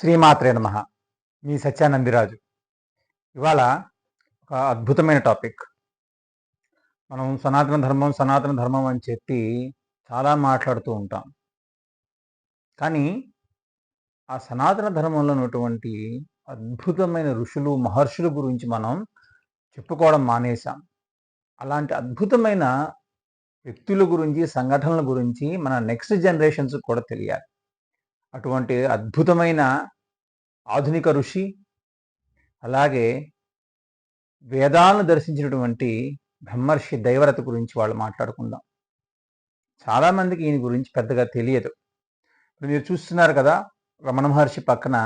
శ్రీమాత్రే నమః. మీ సత్యానందిరాజు. ఇవాళ ఒక అద్భుతమైన టాపిక్. మనం సనాతన ధర్మం అని చెప్పి చాలా మాట్లాడుతూ ఉంటాం. కానీ ఆ సనాతన ధర్మంలో ఉన్నటువంటి అద్భుతమైన ఋషులు, మహర్షుల గురించి మనం చెప్పుకోవడం మానేశాం. అలాంటి అద్భుతమైన వ్యక్తుల గురించి, సంఘటనల గురించి మన నెక్స్ట్ జనరేషన్స్‌కి కూడా తెలియాలి. అటువంటి అద్భుతమైన ఆధునిక ఋషి, అలాగే వేదాలను దర్శించినటువంటి బ్రహ్మర్షి దైవరథ గురించి వాళ్ళు మాట్లాడుకుందాం. చాలామందికి ఈయన గురించి పెద్దగా తెలియదు. ఇప్పుడు మీరు చూస్తున్నారు కదా, రమణ మహర్షి పక్కన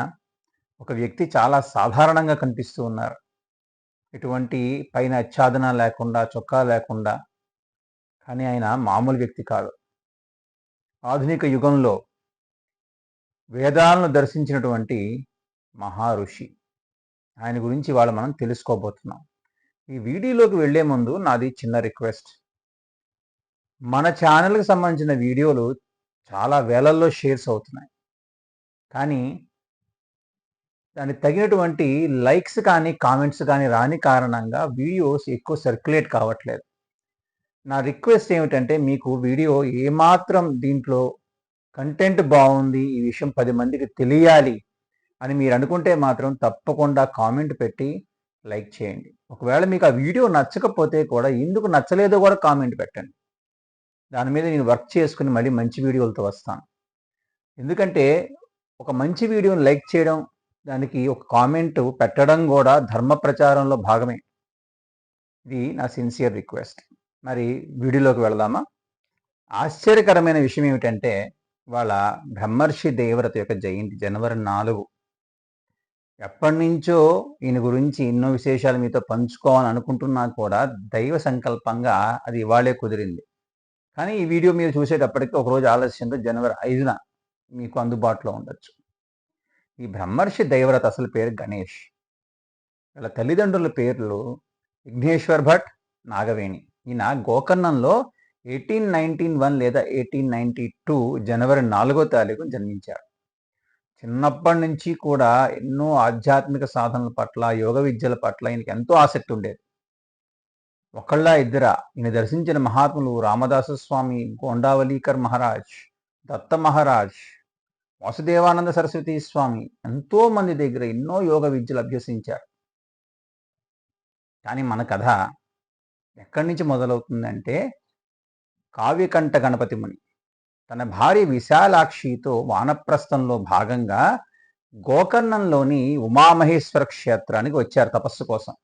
ఒక వ్యక్తి చాలా సాధారణంగా కనిపిస్తూ ఉన్నారు. ఎటువంటి పైన ఆచ్ఛాదన లేకుండా, చొక్కా లేకుండా. కానీ ఆయన మామూలు వ్యక్తి కాదు. ఆధునిక యుగంలో వేదాలను దర్శించినటువంటి మహారుషి. ఆయన గురించి ఇవాళ మనం తెలుసుకోబోతున్నాం. ఈ వీడియోలోకి వెళ్లే ముందు నాది చిన్న రిక్వెస్ట్. మన ఛానల్కి సంబంధించిన వీడియోలు చాలా వేలల్లో షేర్స్ అవుతున్నాయి. కానీ దానికి తగినటువంటి లైక్స్ కానీ, కామెంట్స్ కానీ రాని కారణంగా వీడియోస్ ఎక్కువ సర్క్యులేట్ కావట్లేదు. నా రిక్వెస్ట్ ఏమిటంటే, మీకు వీడియో ఏమాత్రం దీంట్లో కంటెంట్ బాగుంది, ఈ విషయం 10 మందికి తెలియాలి అని మీరు అనుకుంటే మాత్రం తప్పకుండా కామెంట్ పెట్టి లైక్ చేయండి. ఒకవేళ మీకు ఆ వీడియో నచ్చకపోతే కూడా ఎందుకు నచ్చలేదో కూడా కామెంట్ పెట్టండి. దాని మీద నేను వర్క్ చేసుకుని మళ్ళీ మంచి వీడియోలతో వస్తాను. ఎందుకంటే ఒక మంచి వీడియోని లైక్ చేయడం, దానికి ఒక కామెంట్ పెట్టడం కూడా ధర్మ ప్రచారంలో భాగమే. ఇది నా సిన్సియర్ రిక్వెస్ట్. మరి వీడియోలోకి వెళదామా? ఆశ్చర్యకరమైన విషయం ఏమిటంటే, వాళ్ళ బ్రహ్మర్షి దేవరథ యొక్క జయంతి జనవరి 4. ఎప్పటి నుంచో ఈయన గురించి ఎన్నో విశేషాలు మీతో పంచుకోవాలని అనుకుంటున్నా కూడా దైవ సంకల్పంగా అది ఇవాళే కుదిరింది. కానీ ఈ వీడియో మీరు చూసేటప్పటికి ఒకరోజు ఆలస్యంతో జనవరి 5న మీకు అందుబాటులో ఉండొచ్చు. ఈ బ్రహ్మర్షి దైవరథ అసలు పేరు గణేష్. వీళ్ళ తల్లిదండ్రుల పేర్లు విఘ్నేశ్వర్ భట్, నాగవేణి. ఈయన గోకర్ణంలో 1891 లేదా 1892 జనవరి 4వ తారీఖున జన్మించారు. చిన్నప్పటి నుంచి కూడా ఎన్నో ఆధ్యాత్మిక సాధనల పట్ల, యోగ విద్యల పట్ల ఈయనకి ఎంతో ఆసక్తి ఉండేది. ఒకళ్ళ ఇద్దరా ఈయన దర్శించిన మహాత్ములు రామదాస స్వామి, గోండావలీకర్ మహారాజ్, దత్త మహారాజ్, వాసుదేవానంద సరస్వతి స్వామి ఎంతో మంది దగ్గర ఎన్నో యోగ విద్యలు అభ్యసించారు. కానీ మన కథ ఎక్కడి నుంచి మొదలవుతుందంటే, కావ్యకంఠ గణపతి ముని తన భార్య విశాలాక్షితో వానప్రస్థంలో భాగంగా గోకర్ణంలోని ఉమామహేశ్వర క్షేత్రానికి వచ్చారు తపస్సు కోసం.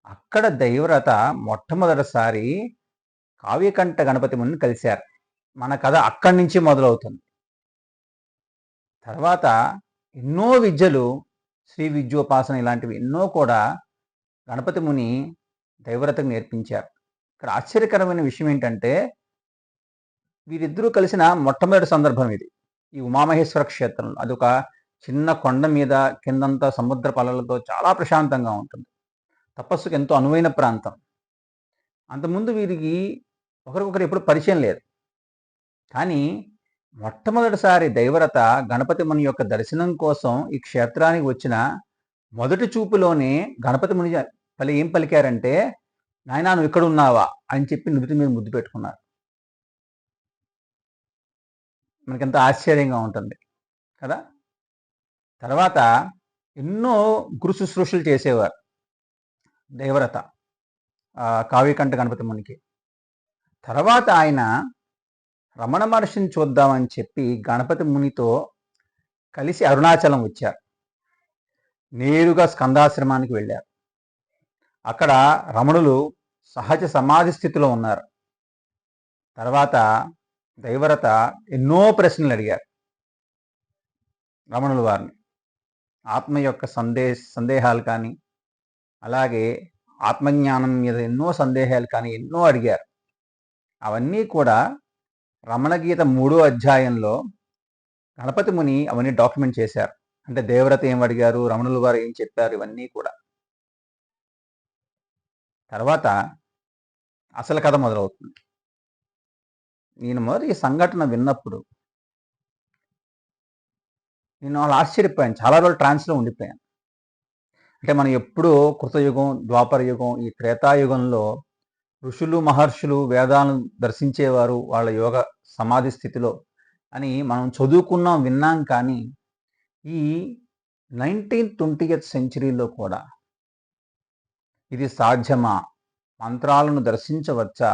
అక్కడ దైవరథ మొట్టమొదటిసారి కావ్యకంఠ గణపతి మునిని కలిశారు. మన కథ అక్కడి నుంచి మొదలవుతుంది. తర్వాత ఎన్నో విద్యలు, శ్రీ విద్యోపాసన ఇలాంటివి ఎన్నో కూడా గణపతి ముని దైవరథకు నేర్పించారు. ఇక్కడ ఆశ్చర్యకరమైన విషయం ఏంటంటే, వీరిద్దరూ కలిసిన మొట్టమొదటి సందర్భం ఇది. ఈ ఉమామహేశ్వర క్షేత్రంలో అదొక చిన్న కొండ మీద, కిందంతా సముద్ర పలలతో చాలా ప్రశాంతంగా ఉంటుంది. తపస్సుకు ఎంతో అనువైన ప్రాంతం. అంతకుముందు వీరికి ఒకరికొకరు ఎప్పుడు పరిచయం లేదు. కానీ మొట్టమొదటిసారి దైవరథ గణపతి ముని యొక్క దర్శనం కోసం ఈ క్షేత్రానికి వచ్చిన మొదటి చూపులోనే గణపతి ముని ఏం పలికారంటే, నాయనా నువ్వు ఇక్కడ ఉన్నావా అని చెప్పి నుదుటి మీద ముద్దు పెట్టుకున్నారు. మనకెంత ఆశ్చర్యంగా ఉంటుంది కదా. తర్వాత ఎన్నో గురు శుశ్రూషలు చేసేవారు దేవరథ కావ్యకంఠ గణపతి మునికి. తర్వాత ఆయన రమణ మహర్షిని చూద్దామని చెప్పి గణపతి మునితో కలిసి అరుణాచలం వచ్చారు. నేరుగా స్కందాశ్రమానికి వెళ్ళారు. అక్కడ రమణులు సహజ సమాధి స్థితిలో ఉన్నారు. తర్వాత దైవరథ ఎన్నో ప్రశ్నలు అడిగారు రమణుల వారిని. ఆత్మ యొక్క సందేహాలు కానీ, అలాగే ఆత్మజ్ఞానం మీద ఎన్నో సందేహాలు కానీ ఎన్నో అడిగారు. అవన్నీ కూడా రమణగీత 3వ అధ్యాయంలో గణపతి ముని అవన్నీ డాక్యుమెంట్ చేశారు. అంటే దేవరథ ఏం అడిగారు, రమణుల వారు ఏం చెప్పారు, ఇవన్నీ కూడా. తర్వాత అసలు కథ మొదలవుతుంది. నేను మొదటి ఈ సంఘటన విన్నప్పుడు నేను అలా ఆశ్చర్యపోయాను. చాలా రోజులు ట్రాన్స్‌లో ఉండిపోయాను. అంటే మనం ఎప్పుడూ కృతయుగం, ద్వాపర యుగం, ఈ త్రేతాయుగంలో ఋషులు, మహర్షులు వేదాలను దర్శించేవారు వాళ్ళ యోగ సమాధి స్థితిలో అని మనం చదువుకున్నాం, విన్నాం. కానీ ఈ 19th సెంచరీలో కూడా ఇది సాధ్యమా? మంత్రాలను దర్శించవచ్చా?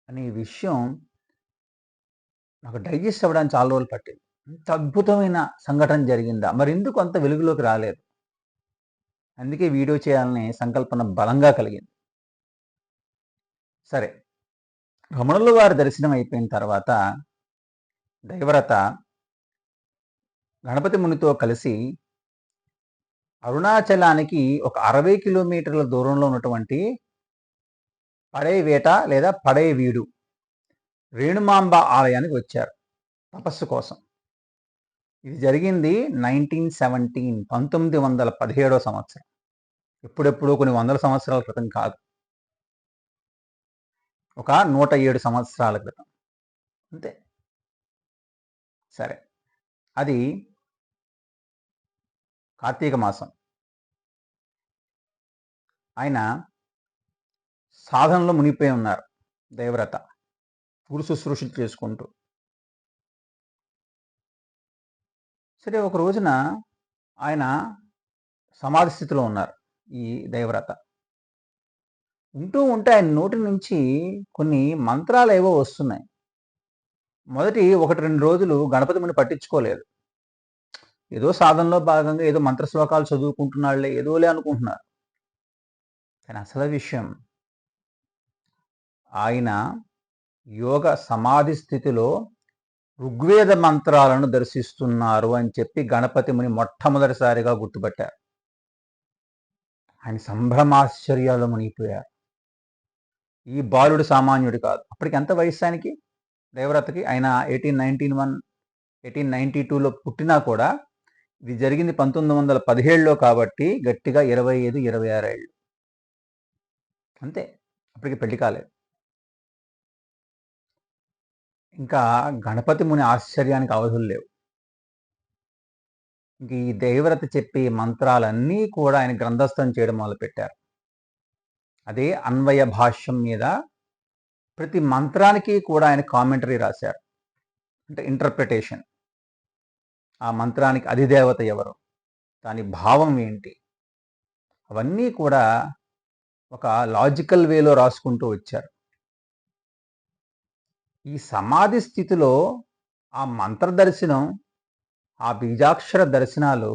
అనే విషయం నాకు డైజెస్ట్ అవ్వడానికి చాలా రోజులు పట్టింది. ఇంత అద్భుతమైన సంఘటన జరిగిందా? మరెందుకు అంత వెలుగులోకి రాలేదు? అందుకే వీడియో చేయాలనే సంకల్పన బలంగా కలిగింది. సరే, రమణుల వారి దర్శనం అయిపోయిన తర్వాత దైవరత గణపతి మునితో కలిసి అరుణాచలానికి ఒక 60 కిలోమీటర్ల దూరంలో ఉన్నటువంటి పడైవేట లేదా పడైవీడు రేణుమాంబ ఆలయానికి వచ్చారు తపస్సు కోసం. ఇది జరిగింది 1917 సంవత్సరం. ఎప్పుడెప్పుడో కొన్ని వందల సంవత్సరాల క్రితం కాదు, ఒక 107 సంవత్సరాల క్రితం అంతే. సరే, అది కార్తీక మాసం. ఆయన సాధనలో మునిగిపోయి ఉన్నారు దేవరత, గురు శుశ్రూషలు చేసుకుంటూ. సరే, ఒక రోజున ఆయన సమాధి స్థితిలో ఉన్నారు ఈ దైవరత. ఉంటూ ఉంటే ఆయన నోటి నుంచి కొన్ని మంత్రాలు ఏవో వస్తున్నాయి. మొదటి 1-2 రోజులు గణపతి ముని పట్టించుకోలేదు. ఏదో సాధనలో భాగంగా ఏదో మంత్ర శ్లోకాలు చదువుకుంటున్నాళ్లే, ఏదోలే అనుకుంటున్నారు. కానీ అసలు విషయం, ఆయన యోగ సమాధి స్థితిలో ఋగ్వేద మంత్రాలను దర్శిస్తున్నారు అని చెప్పి గణపతి ముని మొట్టమొదటిసారిగా గుర్తుపట్టారు. ఆయన సంభ్రమాశ్చర్యాలు మునిగిపోయారు. ఈ బాలుడు సామాన్యుడు కాదు. అప్పటికి ఎంత వయస్సు ఆయనకి, దేవరతకి? ఆయన 1892లో పుట్టినా కూడా ఇది జరిగింది 1917లో కాబట్టి గట్టిగా 25-26 ఏళ్ళు అంతే. అప్పటికి పెళ్లి కాలేదు. ఇంకా గణపతి ముని ఆశ్చర్యానికి అవధులు లేవు. ఇంక ఈ దైవరత చెప్పే మంత్రాలన్నీ కూడా ఆయన గ్రంథస్థం చేయడం మొదలుపెట్టారు. అదే అన్వయ భాష్యం మీద ప్రతి మంత్రానికి కూడా ఆయన కామెంటరీ రాశారు, అంటే ఇంటర్ప్రిటేషన్. ఆ మంత్రానికి అధిదేవత ఎవరు, దాని భావం ఏంటి, అవన్నీ కూడా ఒక లాజికల్ వేలో రాసుకుంటూ వచ్చారు. ఈ సమాధి స్థితిలో ఆ మంత్ర దర్శనం, ఆ బీజాక్షర దర్శనాలు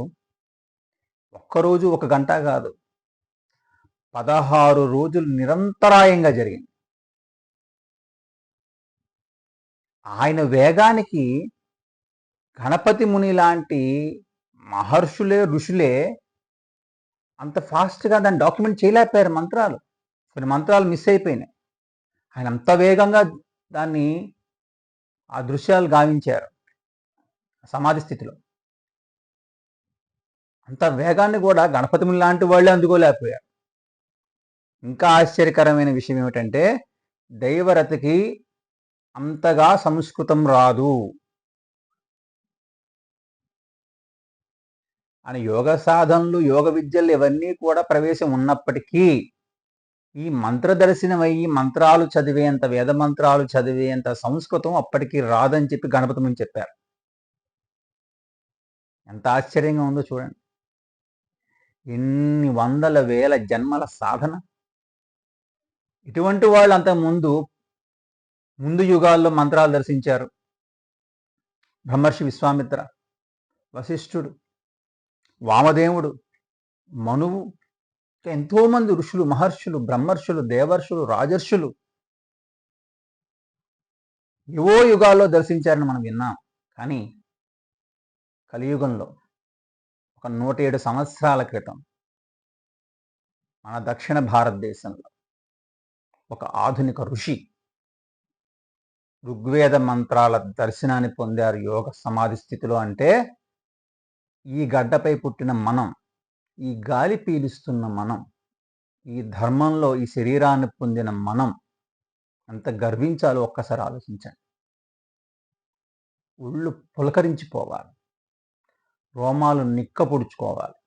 ఒక్కరోజు 1 గంట కాదు, 16 రోజులు నిరంతరాయంగా జరిగింది. ఆయన వేగానికి గణపతి ముని లాంటి మహర్షులే, ఋషులే అంత ఫాస్ట్గా దాన్ని డాక్యుమెంట్ చేయలేకపోయారు. కొన్ని మంత్రాలు మిస్ అయిపోయినాయి. ఆయన అంత వేగంగా దాన్ని, ఆ దృశ్యాలు గావించారు సమాధి స్థితిలో. అంత వేగాన్ని కూడా గణపతి ముని లాంటి వాళ్ళే అందుకోలేకపోయారు. ఇంకా ఆశ్చర్యకరమైన విషయం ఏమిటంటే, దైవరథకి అంతగా సంస్కృతం రాదు. అని యోగ సాధనలు, యోగ విద్యలు ఇవన్నీ కూడా ప్రవేశం ఉన్నప్పటికీ ఈ మంత్ర దర్శనం అయ్యి మంత్రాలు చదివేంత, వేద మంత్రాలు చదివేంత సంస్కృతం అప్పటికి రాదని చెప్పి గణపతి ముని చెప్పారు. ఎంత ఆశ్చర్యంగా ఉందో చూడండి. ఎన్ని వందల వేల జన్మల సాధన. ఇటువంటి వాళ్ళు అంత ముందు యుగాల్లో మంత్రాలు దర్శించారు. బ్రహ్మర్షి విశ్వామిత్ర, వశిష్ఠుడు, వామదేవుడు, మనువు, ఎంతోమంది ఋషులు, మహర్షులు, బ్రహ్మర్షులు, దేవర్షులు, రాజర్షులు ఏవో యుగాల్లో దర్శించారని మనం విన్నాం. కానీ కలియుగంలో ఒక 107 సంవత్సరాల క్రితం మన దక్షిణ భారతదేశంలో ఒక ఆధునిక ఋషి ఋగ్వేద మంత్రాల దర్శనాన్ని పొందారు యోగ సమాధి స్థితిలో. అంటే ఈ గడ్డపై పుట్టిన మనం, ఈ గాలి పీలుస్తున్న మనం, ఈ ధర్మంలో ఈ శరీరాన్ని పొందిన మనం ఎంత గర్వించాలో ఒక్కసారి ఆలోచించండి. ఒళ్ళు పులకరించిపోవాలి. రోమాలు నిక్కపొడుచుకోవాలి.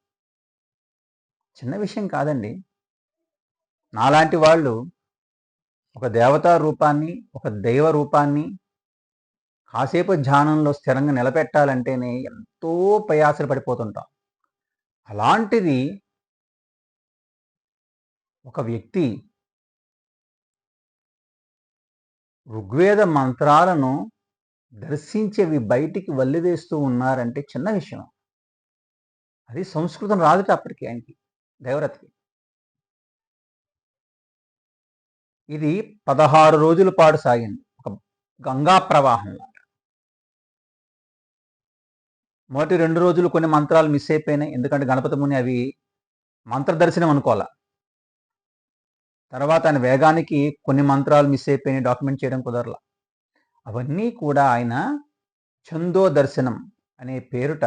చిన్న విషయం కాదండి. నాలాంటి వాళ్ళు ఒక దేవతా రూపాన్ని, ఒక దైవ రూపాన్ని కాసేపు ధ్యానంలో స్థిరంగా నిలబెట్టాలంటేనే ఎంతో ప్రయాసలు పడిపోతుంటాం. అలాంటిది ఒక వ్యక్తి ఋగ్వేద మంత్రాలను దర్శించేవి బయటికి వల్లివేస్తూ ఉన్నారంటే చిన్న విషయం. అది సంస్కృతం రాదుట అప్పటికి ఆయనకి, దేవరథకి. ఇది 16 రోజుల పాటు సాగింది. ఒక గంగా ప్రవాహం. మొదటి 2 రోజులు కొన్ని మంత్రాలు మిస్ అయిపోయినాయి. ఎందుకంటే గణపతి ముని అవి మంత్రదర్శనం అనుకోవాలా. తర్వాత ఆయన వేగానికి కొన్ని మంత్రాలు మిస్ అయిపోయినాయి, డాక్యుమెంట్ చేయడం కుదరలా. అవన్నీ కూడా ఆయన ఛందో దర్శనం అనే పేరుట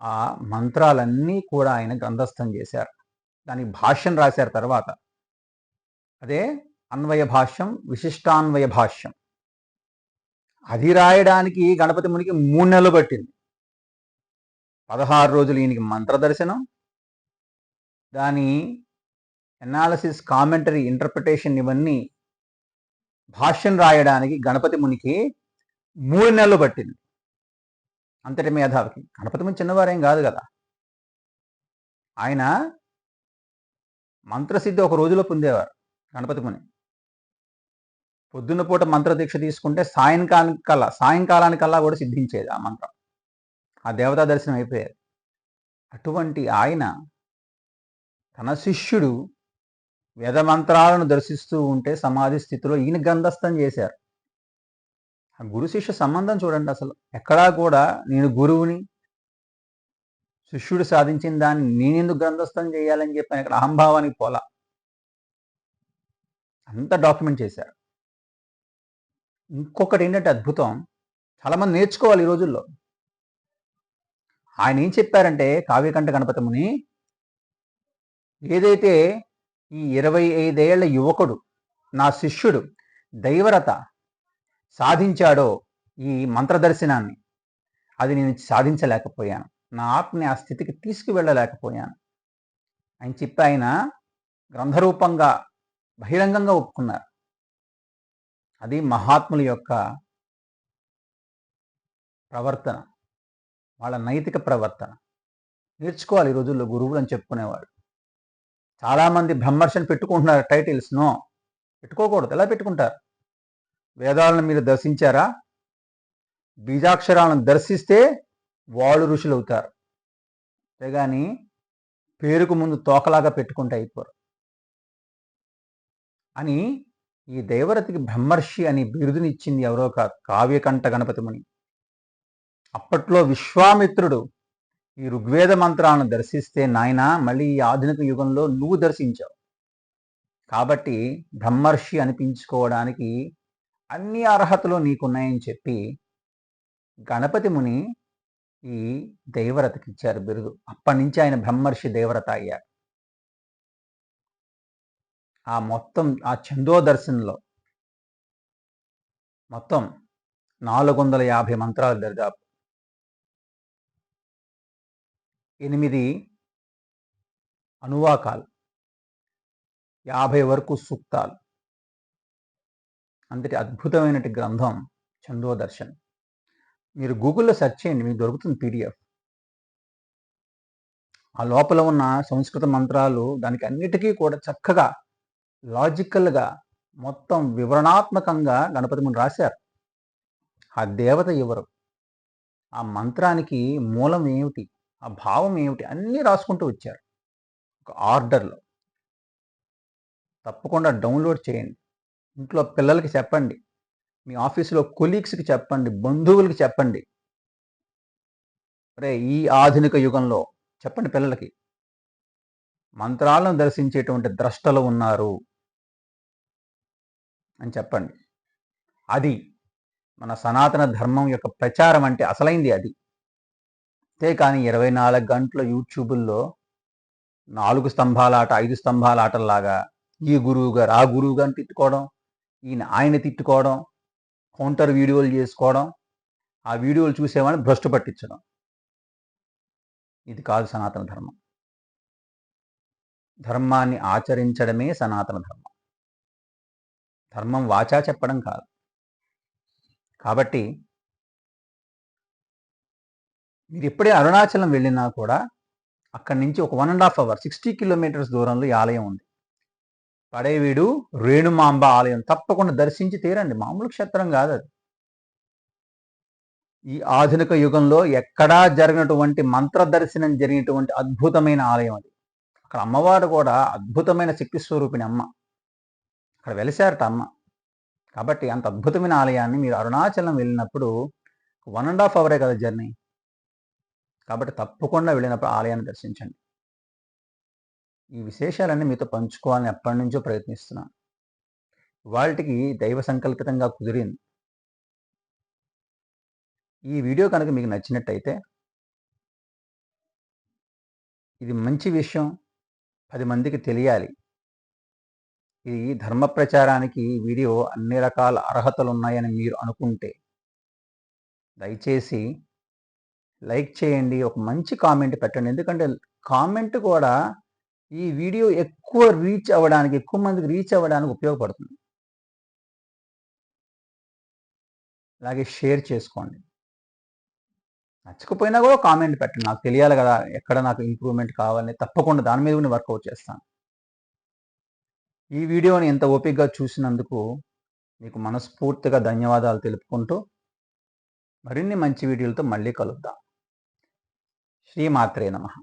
ఆ మంత్రాలన్నీ కూడా ఆయన గ్రంథస్థం చేశారు. దానికి భాష్యం రాశారు తర్వాత. అదే అన్వయ భాష్యం, విశిష్టాన్వయ భాష్యం. అది రాయడానికి గణపతి మునికి 3 నెలలు పట్టింది. 16 రోజులు ఈయనకి మంత్రదర్శనం, దాని ఎనాలిసిస్, కామెంటరీ, ఇంటర్ప్రిటేషన్ ఇవన్నీ భాష్యం రాయడానికి గణపతి మునికి 3 నెలలు పట్టింది. అంతటి మేధావికి. గణపతి ముని చిన్నవారేం కాదు కదా. ఆయన మంత్రసిద్ధి ఒక రోజులో పొందేవారు గణపతి ముని. పొద్దున్న పూట మంత్రదీక్ష తీసుకుంటే సాయంకాలానికల్లా కూడా సిద్ధించేది ఆ మంత్రం. ఆ దేవతా దర్శనం అయిపోయేది. అటువంటి ఆయన తన శిష్యుడు వేదమంత్రాలను దర్శిస్తూ ఉంటే సమాధి స్థితిలో ఈయన గ్రంథస్థం చేశారు. ఆ గురు శిష్య సంబంధం చూడండి. అసలు ఎక్కడా కూడా నేను గురువుని, శిష్యుడు సాధించిన దాన్ని నేనెందుకు గ్రంథస్థం చేయాలని చెప్పి ఇక్కడ అహంభావానికి పోలా. అంతా డాక్యుమెంట్ చేశారు. ఇంకొకటి ఏంటంటే అద్భుతం, చాలామంది నేర్చుకోవాలి ఈ రోజుల్లో. ఆయన ఏం చెప్పారంటే కావ్యకంఠ గణపతి ముని, ఏదైతే ఈ 25 ఏళ్ల యువకుడు నా శిష్యుడు దైవరత సాధించాడో ఈ మంత్రదర్శనాన్ని, అది నేను సాధించలేకపోయాను. నా ఆత్మని ఆ స్థితికి తీసుకువెళ్ళలేకపోయాను అని చెప్పి ఆయన గ్రంథరూపంగా బహిరంగంగా ఒప్పుకున్నారు. అది మహాత్ముల యొక్క ప్రవర్తన, వాళ్ళ నైతిక ప్రవర్తన. నేర్చుకోవాలి ఈ రోజుల్లో గురువులు అని చెప్పుకునేవాడు. చాలామంది బ్రహ్మర్షిని పెట్టుకుంటున్నారు టైటిల్స్. నో, పెట్టుకోకూడదు. ఎలా పెట్టుకుంటారు? వేదాలను మీరు దర్శించారా? బీజాక్షరాలను దర్శిస్తే వాళ్ళు ఋషులు అవుతారు. అంతేగాని పేరుకు ముందు తోకలాగా పెట్టుకుంటే అయిపోరు అని ఈ దేవరతికి బ్రహ్మర్షి అని బిరుదునిచ్చింది ఎవరో కాదు, కావ్యకంఠ గణపతి ముని. అప్పట్లో విశ్వామిత్రుడు ఈ ఋగ్వేద మంత్రాలను దర్శిస్తే, నాయన మళ్ళీ ఈ ఆధునిక యుగంలో నువ్వు దర్శించావు కాబట్టి బ్రహ్మర్షి అనిపించుకోవడానికి అన్ని అర్హతలు నీకున్నాయని చెప్పి గణపతి ముని ఈ దేవరతకి ఇచ్చారు బిరుదు. అప్పటి నుంచి ఆయన బ్రహ్మర్షి దేవరత అయ్యారు. ఆ మొత్తం ఆ ఛందో దర్శనంలో మొత్తం 450 మంత్రాలు దరిదాపు, 8 అనువాకాలు, 50 వరకు సూక్తాలు. అంతటి అద్భుతమైనటి గ్రంథం ఛందో దర్శన్. మీరు గూగుల్లో సెర్చ్ చేయండి, మీకు దొరుకుతుంది PDF. ఆ లోపల ఉన్న సంస్కృత మంత్రాలు దానికి అన్నిటికీ కూడా చక్కగా లాజికల్గా మొత్తం వివరణాత్మకంగా గణపతి ముని రాశారు. ఆ దేవత ఎవరు, ఆ మంత్రానికి మూలం ఏమిటి, ఆ భావం ఏమిటి, అన్నీ రాసుకుంటూ వచ్చారు ఒక ఆర్డర్లో. తప్పకుండా డౌన్లోడ్ చేయండి. ఇంట్లో పిల్లలకి చెప్పండి, మీ ఆఫీసులో కొలీగ్స్కి చెప్పండి, బంధువులకి చెప్పండి. రే ఈ ఆధునిక యుగంలో చెప్పండి పిల్లలకి, మంత్రాలను దర్శించేటువంటి ద్రష్టలు ఉన్నారు అని చెప్పండి. అది మన సనాతన ధర్మం యొక్క ప్రచారం అంటే అసలైంది అది. అంతేకాని 24 గంటల యూట్యూబుల్లో 4 స్తంభాల ఆట, 5 స్తంభాల ఆటల్లాగా ఈ గురువు గారు ఆ గురువు గారిని తిట్టుకోవడం, ఆయన తిట్టుకోవడం, కౌంటర్ వీడియోలు చేసుకోవడం, ఆ వీడియోలు చూసేవాడిని భ్రష్టు పట్టించడం. ఇది కాదు సనాతన ధర్మం. ధర్మాన్ని ఆచరించడమే సనాతన ధర్మం. ధర్మం వాచా చెప్పడం కాదు. కాబట్టి మీరు ఎప్పుడే అరుణాచలం వెళ్ళినా కూడా అక్కడి నుంచి ఒక 1.5 అవర్ 60 కిలోమీటర్స్ దూరంలో ఈ ఆలయం ఉంది. పడేవీడు రేణుమాంబ ఆలయం తప్పకుండా దర్శించి తీరండి. మామూలు క్షేత్రం కాదు అది. ఈ ఆధునిక యుగంలో ఎక్కడా జరిగినటువంటి మంత్ర దర్శనం జరిగినటువంటి అద్భుతమైన ఆలయం అది. అక్కడ అమ్మవారు కూడా అద్భుతమైన శక్తి స్వరూపిణి అమ్మ. అక్కడ వెలిసారట అమ్మ. కాబట్టి అంత అద్భుతమైన ఆలయాన్ని మీరు అరుణాచలం వెళ్ళినప్పుడు 1.5 అవరే కదా జర్నీ. కాబట్టి తప్పకుండా వెళ్ళినప్పుడు ఆలయాన్ని దర్శించండి. ఈ విశేషాలన్నీ మీతో పంచుకోవాలని ఎప్పటి నుంచో ప్రయత్నిస్తున్నాను. వాటికి దైవ సంకల్పితంగా కుదిరింది. ఈ వీడియో కనుక మీకు నచ్చినట్టయితే ఇది మంచి విషయం, 10 మందికి తెలియాలి. ఈ ధర్మ ప్రచారానికి వీడియో అన్ని రకాల అర్హతలు ఉన్నాయని మీరు అనుకుంటే దయచేసి లైక్ చేయండి, ఒక మంచి కామెంట్ పెట్టండి. ఎందుకంటే కామెంట్ కూడా ఈ వీడియో ఎక్కువ మందికి రీచ్ అవ్వడానికి ఉపయోగపడుతుంది. అలాగే షేర్ చేసుకోండి. నచ్చకపోయినా కూడా కామెంట్ పెట్టండి. నాకు తెలియాలి కదా ఎక్కడ నాకు ఇంప్రూవ్మెంట్ కావాలని. తప్పకుండా దాని మీద కూడా వర్కౌట్ చేస్తాను. ఈ వీడియోని ఎంత ఓపికగా చూసినందుకు మీకు మనస్ఫూర్తిగా ధన్యవాదాలు తెలుపుకుంటూ మరిన్ని మంచి వీడియోలతో మళ్ళీ కలుద్దాం. శ్రీమాత్రే నమః.